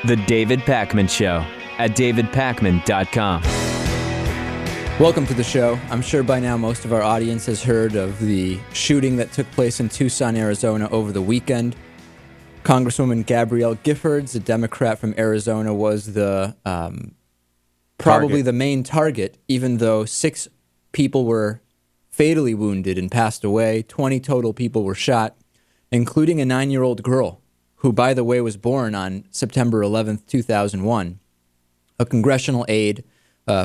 The David Pakman Show at davidpakman.com. Welcome to the show. I'm sure by now most of our audience has heard of the shooting that took place in Tucson, Arizona over the weekend. Congresswoman Gabrielle Giffords, a Democrat from Arizona, was the probably the main target, even though 6 people were fatally wounded and passed away. 20 total people were shot, including a 9-year-old girl, who, by the way, was born on September 11th, 2001. A congressional aide,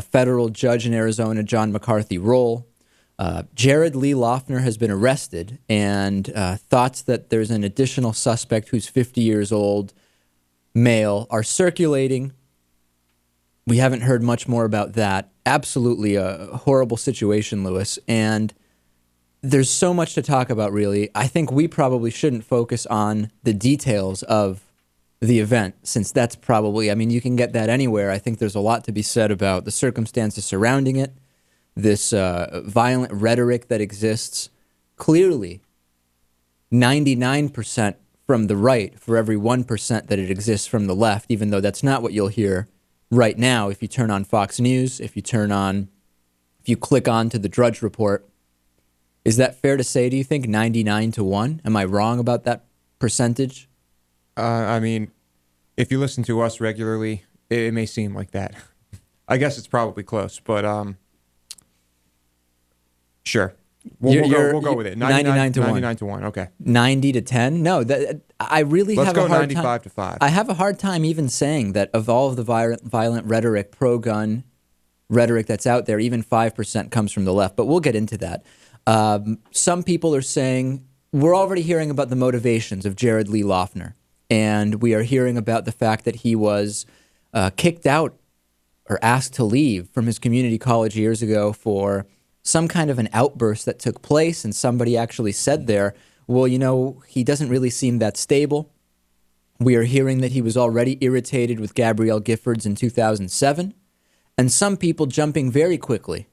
federal judge in Arizona, John McCarthy Roll. Jared Lee Loughner has been arrested, and thoughts that there's an additional suspect who's 50 years old, male, are circulating. We haven't heard much more about that. Absolutely a horrible situation, Lewis, and there's so much to talk about, really. I think we probably shouldn't focus on the details of the event, since that's probably, I mean, you can get that anywhere. I think there's a lot to be said about the circumstances surrounding it, this violent rhetoric that exists. Clearly, 99% from the right for every 1% that it exists from the left, even though that's not what you'll hear right now if you turn on Fox News, if you click on to the Drudge Report. Is that fair to say, do you think, 99-1? Am I wrong about that percentage? I mean, if you listen to us regularly, it may seem like that. I guess it's probably close, but sure. We'll go with it. 99-1. Okay. 90-10? No, I really Let's have a hard time. Let's go 95-5. I have a hard time even saying that of all of the violent rhetoric, pro-gun rhetoric that's out there, even 5% comes from the left. But we'll get into that. Some people are saying, we're already hearing about the motivations of Jared Lee Loughner, and we are hearing about the fact that he was kicked out or asked to leave from his community college years ago for some kind of an outburst that took place, and somebody actually said there, well, you know, he doesn't really seem that stable. We are hearing that he was already irritated with Gabrielle Giffords in 2007, and some people jumping very quickly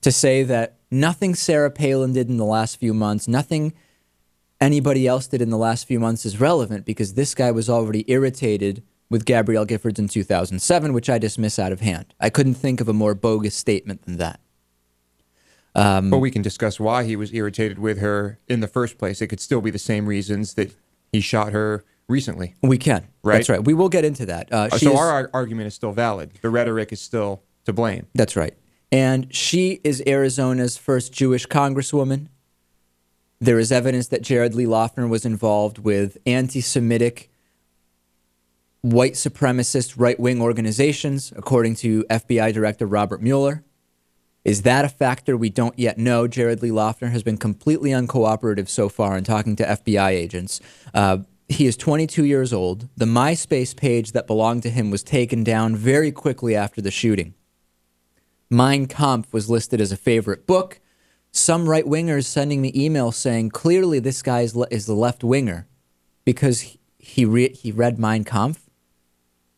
to say that nothing Sarah Palin did in the last few months, nothing anybody else did in the last few months is relevant because this guy was already irritated with Gabrielle Giffords in 2007, which I dismiss out of hand. I couldn't think of a more bogus statement than that. But we can discuss why he was irritated with her in the first place. It could still be the same reasons that he shot her recently. We can. Right? That's right. We will get into that. So our argument is still valid. The rhetoric is still to blame. That's right. And she is Arizona's first Jewish congresswoman. There is evidence that Jared Lee Loughner was involved with anti-Semitic, white supremacist, right-wing organizations, according to FBI Director Robert Mueller. Is that a factor? We don't yet know. Jared Lee Loughner has been completely uncooperative so far in talking to FBI agents. He is 22 years old. The MySpace page that belonged to him was taken down very quickly after the shooting. Mein Kampf was listed as a favorite book. Some right-wingers sending me emails saying, clearly this guy is the left-winger because he read Mein Kampf.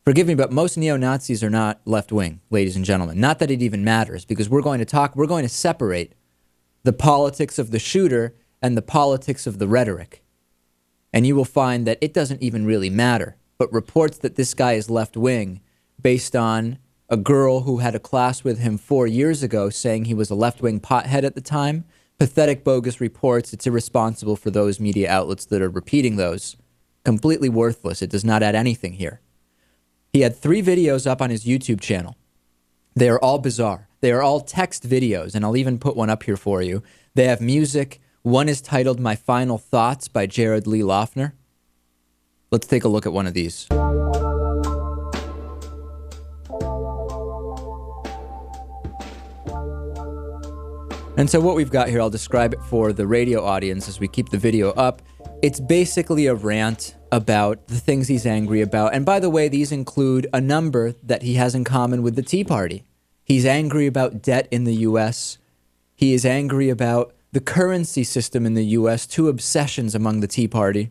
Forgive me, but most neo-Nazis are not left-wing, ladies and gentlemen. Not that it even matters, because we're going to separate the politics of the shooter and the politics of the rhetoric. And you will find that it doesn't even really matter. But reports that this guy is left-wing based on a girl who had a class with him 4 years ago saying he was a left-wing pothead at the time, pathetic, bogus reports. It's irresponsible for those media outlets that are repeating those. Completely worthless. It does not add anything here. He had 3 videos up on his YouTube channel. They are all bizarre. They are all text videos, and I'll even put one up here for you. They have music. One is titled My Final Thoughts by Jared Lee Loughner. Let's take a look at one of these. And so what we've got here, I'll describe it for the radio audience as we keep the video up. It's basically a rant about the things he's angry about. And by the way, these include a number that he has in common with the Tea Party. He's angry about debt in the U.S. He is angry about the currency system in the U.S., 2 obsessions among the Tea Party.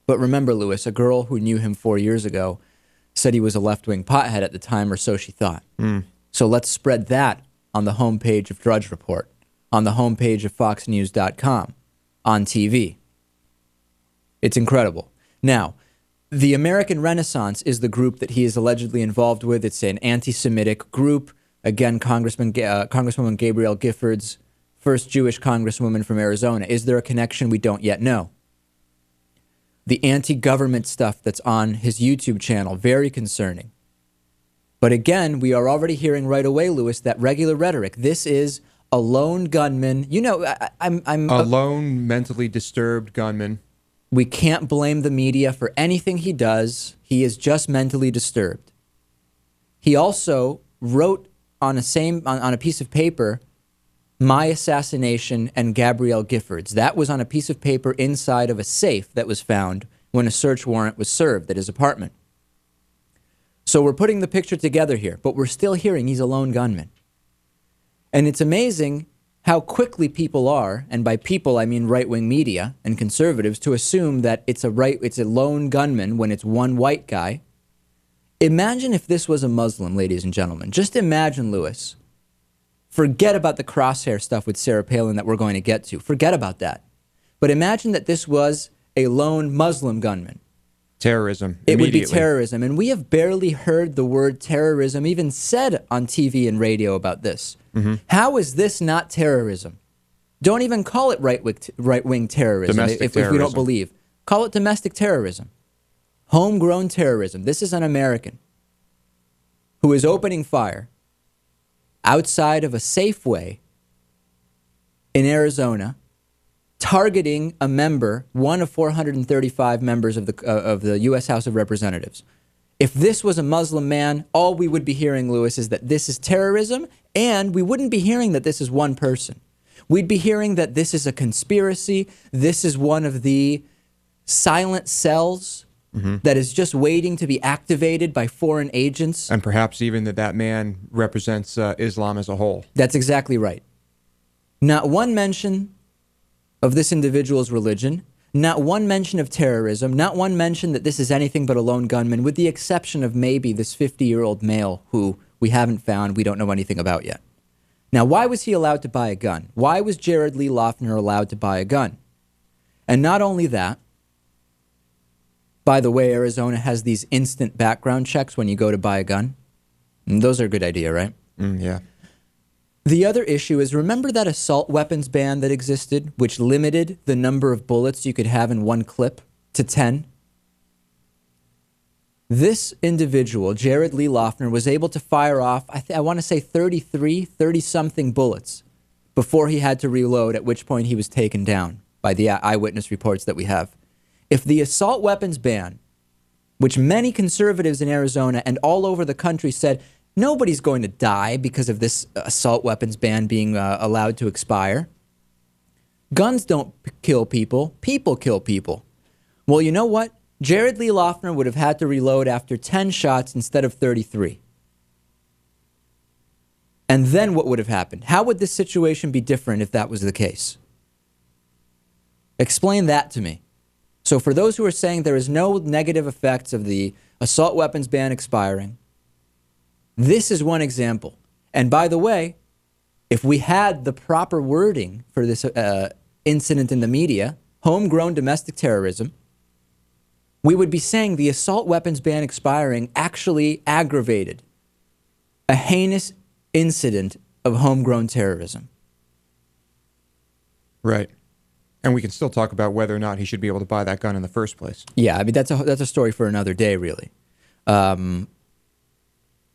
But remember, Lewis, a girl who knew him 4 years ago said he was a left-wing pothead at the time, or so she thought. So let's spread that on the homepage of Drudge Report, on the homepage of FoxNews.com, on TV. It's incredible. Now, The American Renaissance is the group that he is allegedly involved with. It's an anti-Semitic group. Again, Congresswoman Gabrielle Giffords, first Jewish congresswoman from Arizona. Is there a connection? We don't yet know. The anti-government stuff that's on his YouTube channel, very concerning. But again, we are already hearing right away, Lewis, that regular rhetoric. This is a lone gunman. You know, I'm a lone mentally disturbed gunman. We can't blame the media for anything he does. He is just mentally disturbed. He also wrote on a piece of paper, "My assassination and Gabrielle Giffords." That was on a piece of paper inside of a safe that was found when a search warrant was served at his apartment. So we're putting the picture together here, but we're still hearing he's a lone gunman. And it's amazing how quickly people are, and by people I mean right-wing media and conservatives, to assume that it's a lone gunman when it's one white guy. Imagine if this was a Muslim, ladies and gentlemen. Just imagine, Lewis. Forget about the crosshair stuff with Sarah Palin that we're going to get to. Forget about that. But imagine that this was a lone Muslim gunman. Terrorism. It would be terrorism. And we have barely heard the word terrorism even said on TV and radio about this. Mm-hmm. How is this not terrorism? Don't even call it right-wing terrorism if we don't believe. Call it domestic terrorism. Homegrown terrorism. This is an American who is opening fire outside of a Safeway in Arizona, targeting a member, one of 435 members of the U.S. House of Representatives. If this was a Muslim man, all we would be hearing, Lewis, is that this is terrorism, and we wouldn't be hearing that this is one person. We'd be hearing that this is a conspiracy. This is one of the silent cells that is just waiting to be activated by foreign agents. And perhaps even that man represents Islam as a whole. That's exactly right. Not one mention of this individual's religion, not one mention of terrorism, not one mention that this is anything but a lone gunman, with the exception of maybe this 50-year-old male who we haven't found, we don't know anything about yet. Now, why was he allowed to buy a gun? Why was Jared Lee Loughner allowed to buy a gun? And not only that, by the way, Arizona has these instant background checks when you go to buy a gun. And those are a good idea, right? Yeah. The other issue is, remember that assault weapons ban that existed, which limited the number of bullets you could have in one clip to 10? This individual, Jared Lee Loughner, was able to fire off, I want to say 30-something bullets before he had to reload, at which point he was taken down by the eyewitness reports that we have. If the assault weapons ban, which many conservatives in Arizona and all over the country said, nobody's going to die because of this assault weapons ban being allowed to expire. Guns don't kill people. People kill people. Well, you know what? Jared Lee Loughner would have had to reload after 10 shots instead of 33. And then what would have happened? How would this situation be different if that was the case? Explain that to me. So for those who are saying there is no negative effects of the assault weapons ban expiring, this is one example. And by the way, if we had the proper wording for this incident in the media, homegrown domestic terrorism, we would be saying the assault weapons ban expiring actually aggravated a heinous incident of homegrown terrorism. Right. And we can still talk about whether or not he should be able to buy that gun in the first place. Yeah, I mean, that's a story for another day, really.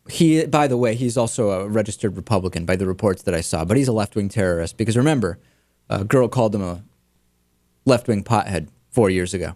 He, by the way, he's also a registered Republican by the reports that I saw, but he's a left-wing terrorist because remember, a girl called him a left-wing pothead 4 years ago.